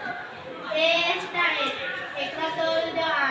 Estağfurullah. Ekvator doa.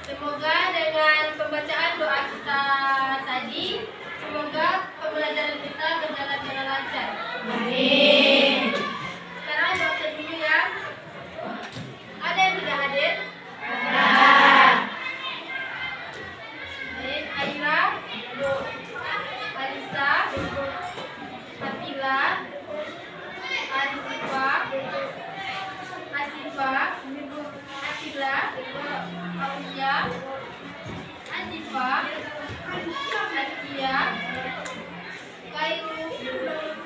Semoga dengan pembacaan doa kita tadi, semoga pembelajaran kita berjalan dengan lancar. Amin. Sekarang baca dulu ya. Ada yang tidak hadir? Ada. Baik, Aira, Alisa, Fatila, Arifah, Asifah, Asila, Aulia, Azifah, Askia, Kairu,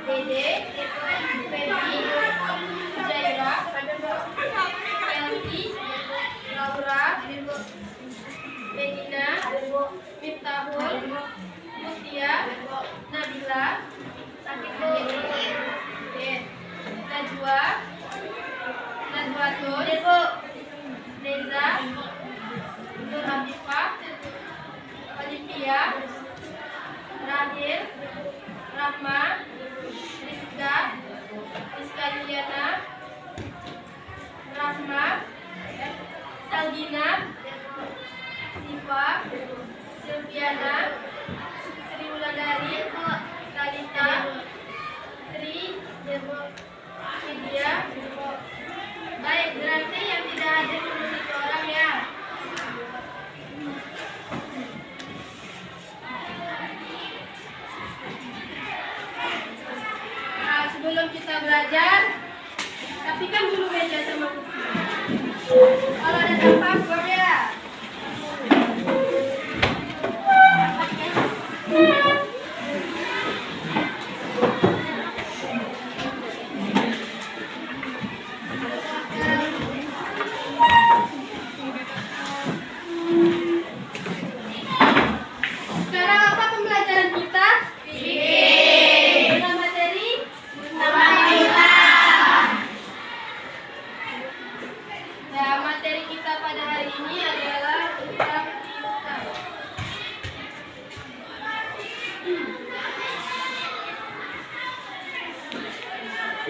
Dede, Feby, Jaira, Elsie, Laura, Benina, Miftahul, Mutia, Nabila, Najwa, Najwatul, Reza, Nur Afifah, Olivia, Rahil, Rahma, Rizka, Rizka Yuliana, Rahma, Salgina, Siva, Silviana, Sri Wulandari, Talita, Tri, Widya. Baik, berarti yang tidak hadir cuma 1 orang ya. Nah, sebelum kita belajar, rapikan dulu meja sama kursi. Kalau ada sampah, buang ya.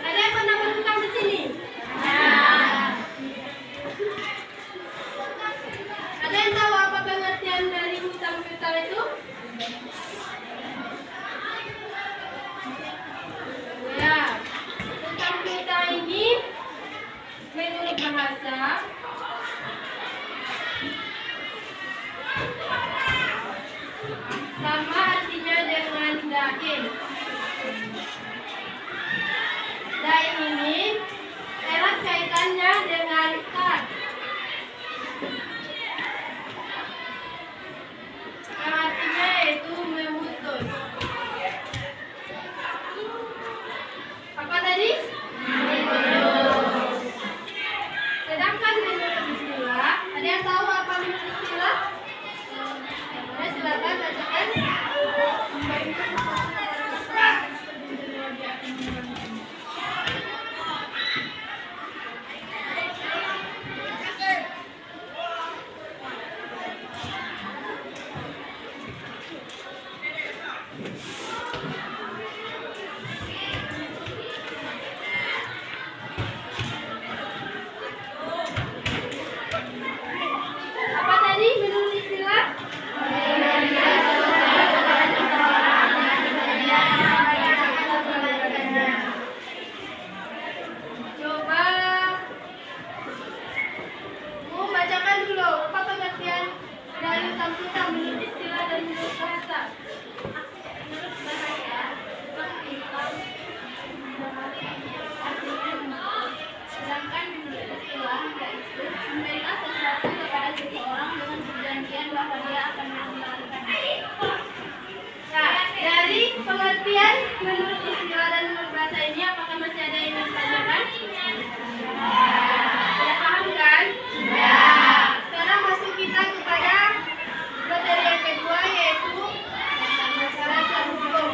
Ada yang pernah berhutang di sini? Ada yang tahu apa pengertian dari hutang piutang itu? Ya, hutang piutang ini menurut bahasa sama artinya dengan dain. Dain ini erat kaitannya dengan kad. Yang artinya yaitu memutus. Apa tadi? Memutus. Sedangkan Pengertian menurut istilah dan menurut bahasa ini, apakah masih ada yang ingin ditanyakan? Sudah paham kan? Sekarang masuk kita kepada materi yang kedua, yaitu dasar hukum.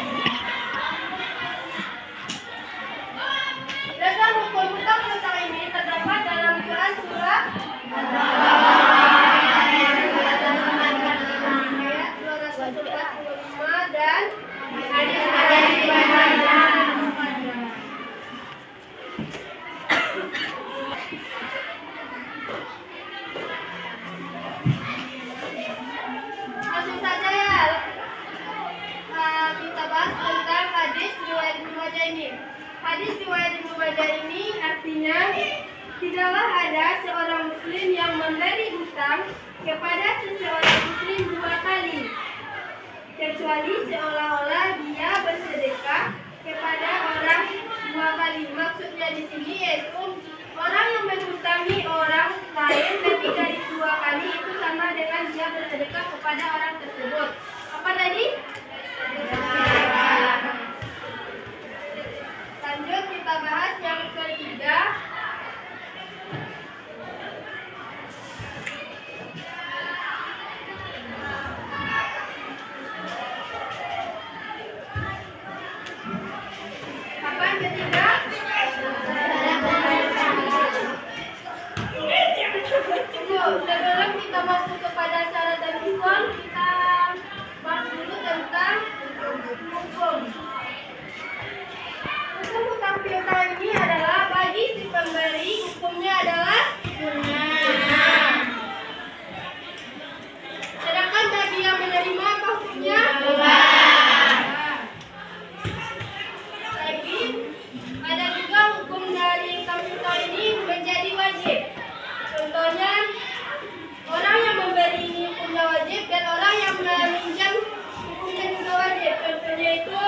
Dasar hukum tentang ini terdapat dalam Quran surah ayat 245 dan hadis riwayat. Langsung saja ya, kita bahas tentang hadis riwayat Ibnu Majah ini. Hadis riwayat Ibnu Majah ini artinya, tidaklah ada seorang muslim yang memberi hutang kepada seseorang muslim 2 kali, kecuali seolah-olah dia bersedekah kepada orang 2 kali. Maksudnya di sini yaitu orang yang menghutangi orang lain lebih dari 2 kali itu sama dengan dia bersedekah kepada orang tersebut. Apa tadi? Lanjut kita bahas yang ketiga. Apa yang ketiga? Sebelum kita masuk kepada syarat dan hukum, kita bahas dulu tentang hukum. Hukum hutang piutang ini adalah bagi si pemberi, hukumnya adalah sunnah. Sedangkan bagi yang menerima apa hukumnya? Tapi ada juga hukum dari hutang piutang ini menjadi wajib. Contohnya, orang yang memberi ini hukumnya wajib dan orang yang meminjam hukumnya juga wajib. Contohnya itu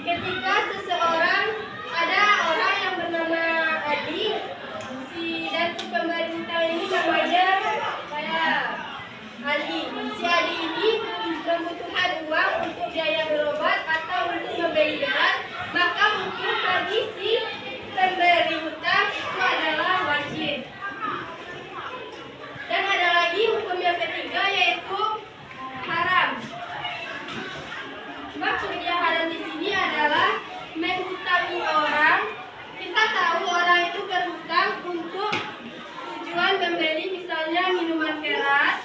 ketika seseorang, ada orang yang bernama Adi, dan si pemberi hutang ini namanya kayak Ali. Si Adi ini membutuhkan uang untuk biaya berobat atau untuk membeli beras, maka hukum bagi si pemberi hutang itu adalah wajib. Dan ada lagi hukum yang ketiga, yaitu haram. Maksudnya haram di sini adalah menghutangi orang. Kita tahu orang itu berhutang untuk tujuan membeli misalnya minuman keras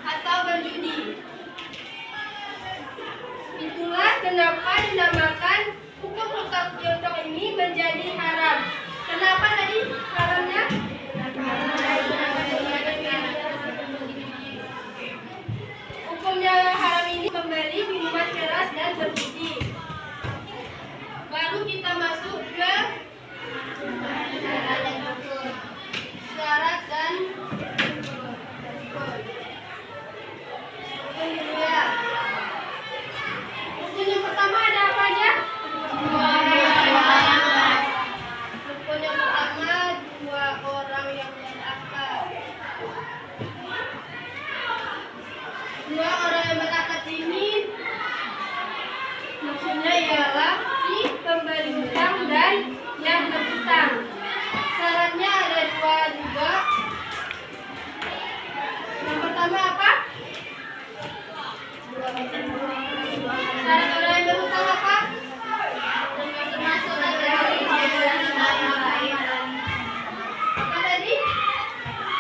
atau berjudi. Itulah kenapa dinamakan hukum hutang piutang ini menjadi haram. Kenapa tadi haramnya? Hukumnya haram ini membeli minuman keras dan berjudi. Baru kita masuk ke syarat dan hukum ya. Hukum yang pertama ada apa aja? Hukum yang pertama, 2 orang yang berakad. 2 orang yang berakad ini maksudnya ialah si pemberi hutang dan yang berhutang. Syaratnya ada 2 juga. Yang pertama apa? Syarat orang yang berhutang apa? Termasuk apa tadi?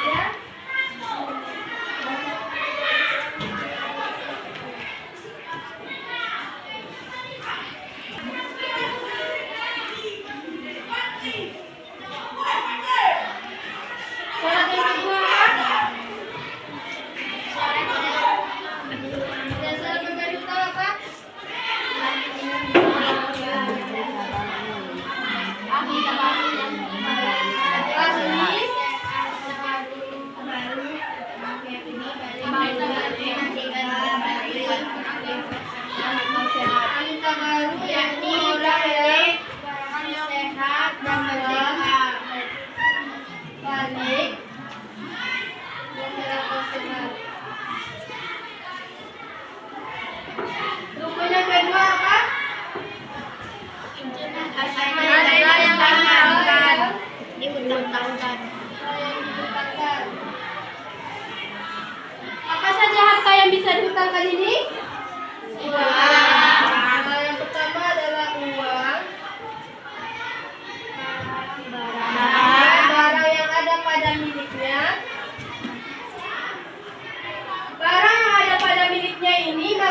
Ya. Syarat yang kedua apa? Dan syarat pemberi hutang apa?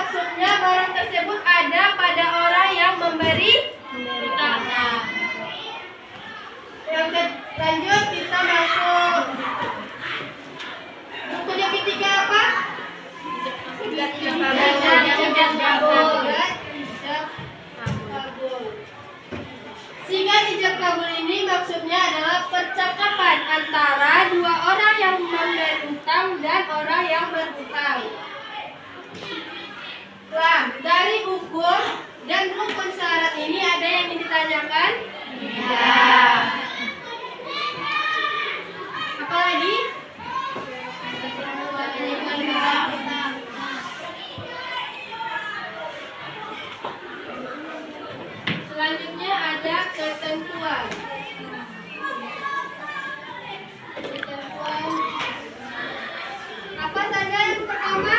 maksudnya barang tersebut ada pada orang yang memberi utang. Lanjut kita masuk buku yang ketiga apa? Ijab kabul. Singkat ijab kabul ini maksudnya adalah percakapan antara dua orang yang memberi utang dan orang yang berutang. Dari hukum dan rukun syarat ini ada yang ditanyakan? Tidak. Apalagi? Selanjutnya ada ketentuan. Apa saja yang pertama?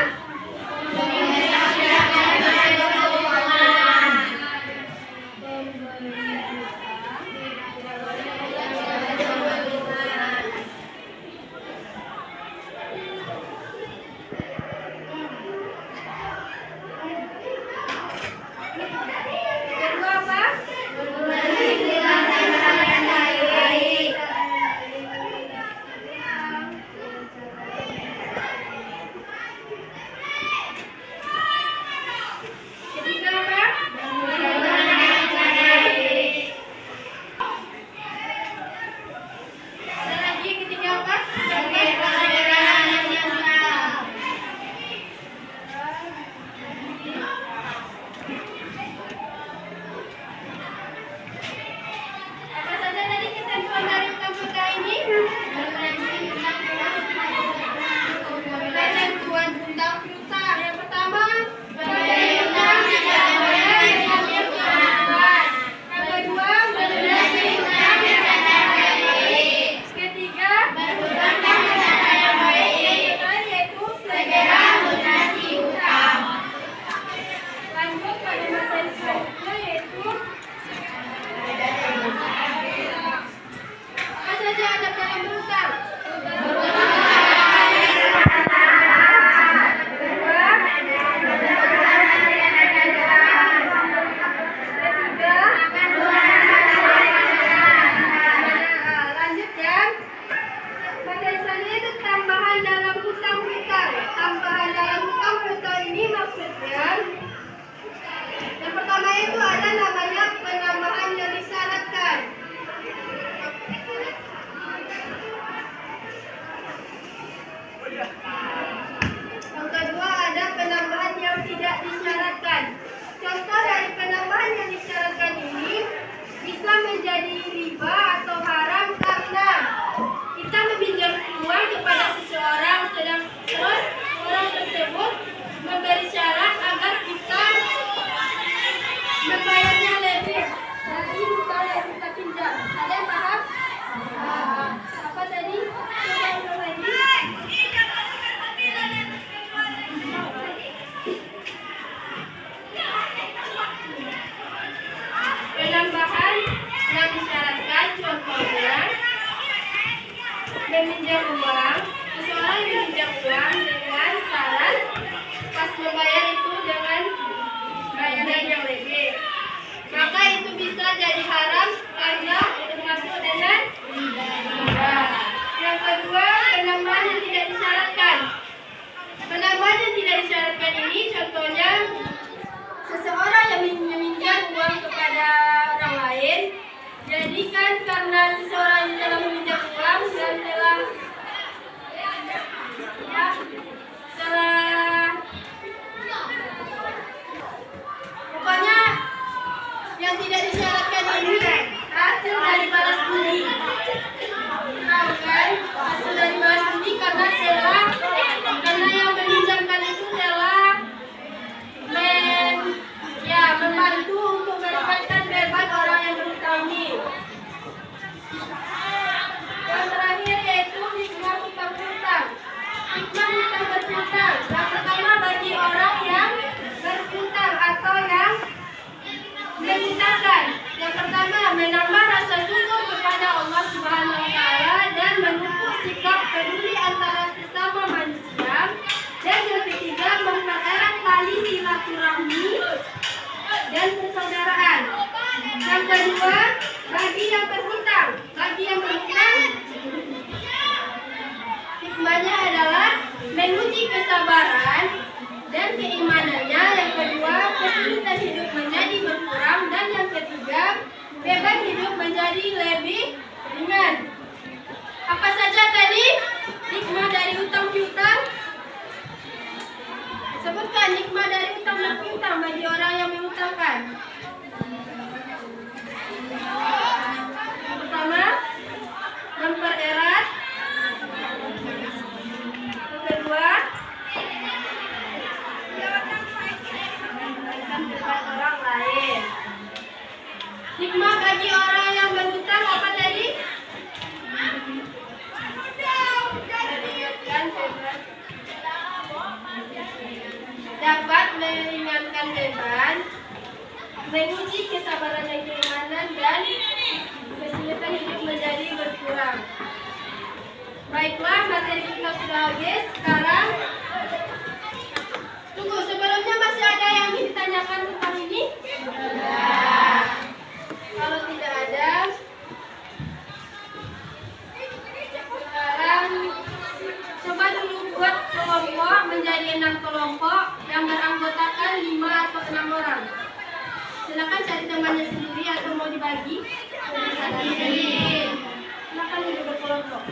dan persaudaraan. Yang kedua, bagi yang berhutang. Bagi yang berhutang, hikmahnya adalah menguji kesabaran dan keimanannya. Yang kedua, kesulitan hidup menjadi berkurang. Dan yang ketiga, beban hidup menjadi lebih ringan. Apa saja tadi hikmah dari utang piutang? Sebutkan hikmah dari utang dan piutang bagi orang yang mengutangkan. Yang pertama, mempererat. Yang kedua, menjalankan orang lain. Hikmah bagi orang yang berhutang apa tadi? Dapat meringankan beban, menguji kesabaran dan keimanan, dan kesulitan hidup menjadi berkurang. Baiklah, materi kita sudah habis. Sekarang tunggu, sebelumnya masih ada yang ingin ditanyakan tentang ini? Kalau tidak ada, sekarang coba dulu buat kelompok menjadi 6 kelompok yang beranggotakan 5 atau 6 orang. Silakan cari temannya sendiri atau mau dibagi. Silakan dulu berkelompok.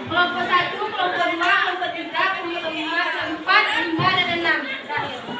Kelompok 1, kelompok 2, kelompok 3, kelompok 4, 5, dan 6. Terakhir.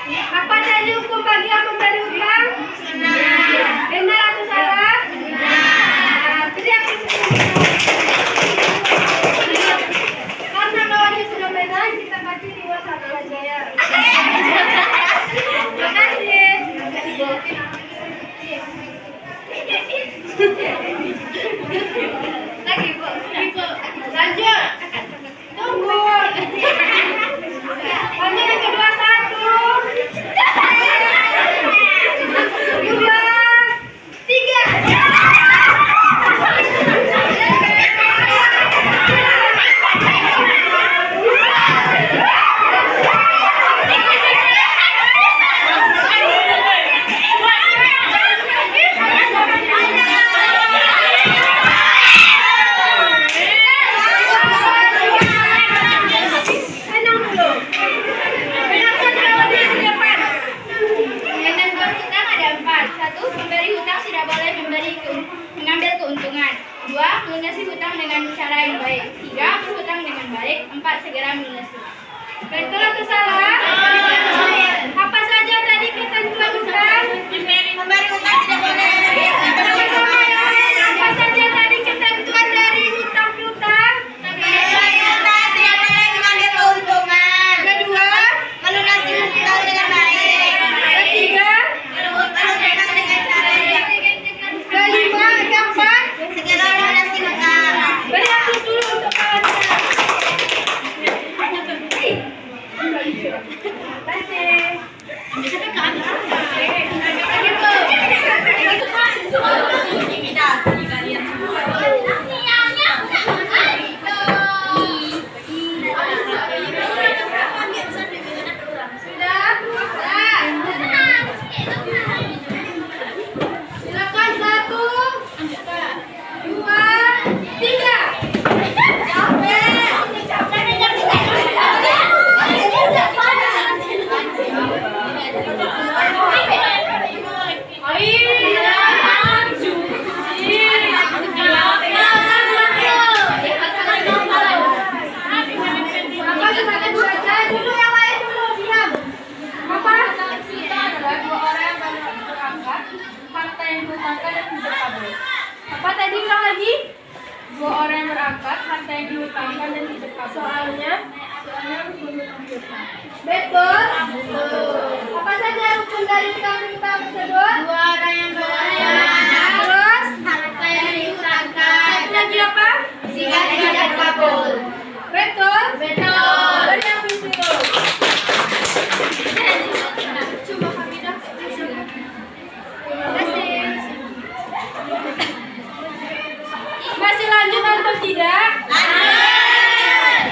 Apa tadi hukum bagi yang memberi hutang? Benar atau salah? Nah, teriak. Karena lawannya sudah benar, kita kasih 2-1 aja ya. Terima kasih. Lagi, Bu. Lanjut. Tunggu. Lanjut yang kedua, 1, 2, 3. Mengambil keuntungan. 2. Melunasi hutang dengan cara yang baik. 3. Berhutang dengan baik. 4. Segera melunasi. Betul atau salah? Apa saja tadi ketentuan hutang? Memberi hutang tidak boleh. Sama-sama ya. Apa saja tadi ketentuan dari hutang piutang? Memberi hutang tidak boleh mengambil keuntungan. Kedua, melunasi hutang dengan baik. Ketiga, berhutang dengan cara yang baik. Kelima, keempat, segera melunasi hutang. Beri aku dulu untuk kawannya. Apa tadi ulang lagi? 2 orang yang berangkat, harta yang dihutangkan dan tidak kabur. Soalnya berhutang piutang. Betul? Apa saja rukun dari hutang piutang tersebut? 2 orang yang berangkat. Terus? Harta yang dihutangkan. Satu lagi apa? Jika tidak kabur. Betul? Betul. Beri yang disuruh. Coba kami dah. Terima kasih. Masih lanjut atau tidak? Lanjut.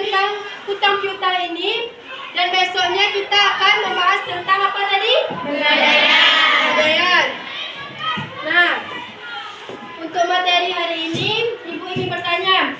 tentang hutang piutang ini. Dan besoknya kita akan membahas tentang apa tadi? Pegadaian. Nah, untuk materi hari ini, Ibu ingin bertanya,